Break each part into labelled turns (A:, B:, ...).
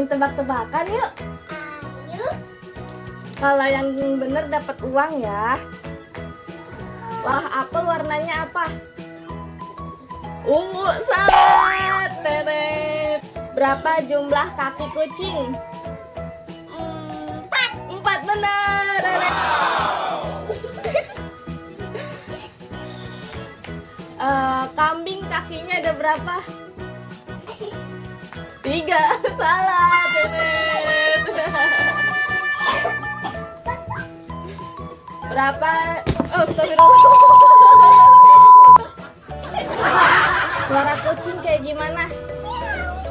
A: tebak-tebakan yuk.
B: Ayo.
A: Kalau yang bener dapat uang ya. Wah, apel warnanya apa? Ungu, salah. Teret. Berapa jumlah kaki kucing? 4 benar. Kambing kakinya ada berapa? 3. Salah, Teret. Berapa? Oh, astagfirullah. Suara kucing kayak gimana?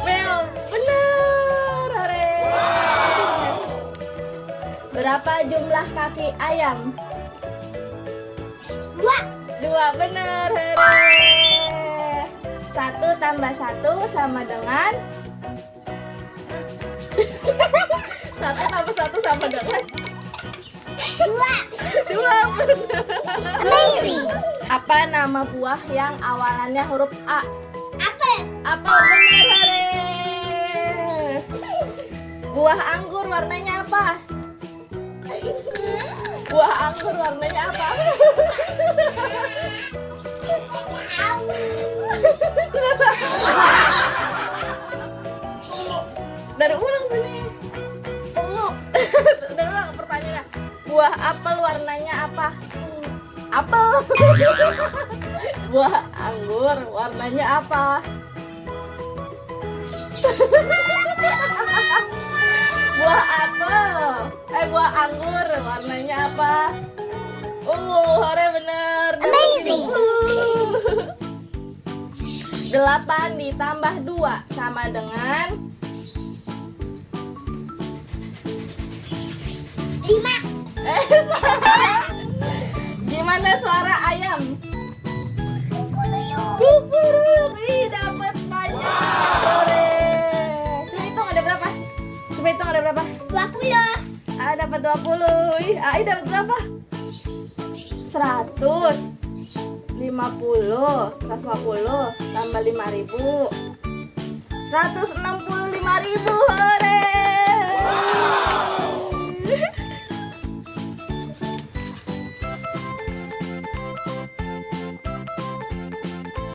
A: Meow. Benar, hore. Berapa jumlah kaki ayam? 2 benar, hore. 1 tambah 1 sama dengan 1 tambah 1 sama dengan 2 benar.
B: Amazing.
A: Apa nama buah yang awalannya huruf A?
B: Apel.
A: Apel, benar, hore. Buah anggur warnanya apa? Buah anggur warnanya apa? Dari ulang sini.
B: Ungu.
A: Dari ulang pertanyaannya. Buah apel warnanya apa? Apel. Buah anggur warnanya apa? Buah apel. Buah anggur warnanya apa? Hore, bener.
B: Amazing.
A: 8 ditambah 2 sama dengan
B: 5.
A: salah. Gimana suara ayam? Kukuruyuk. Ih, dapat banyak. Hore. Coba hitung ada berapa? Coba hitung ada berapa?
B: 20.
A: Dapat 20. Ih, Ai dapat berapa? 100. 150 tambah 5.000. 165.000.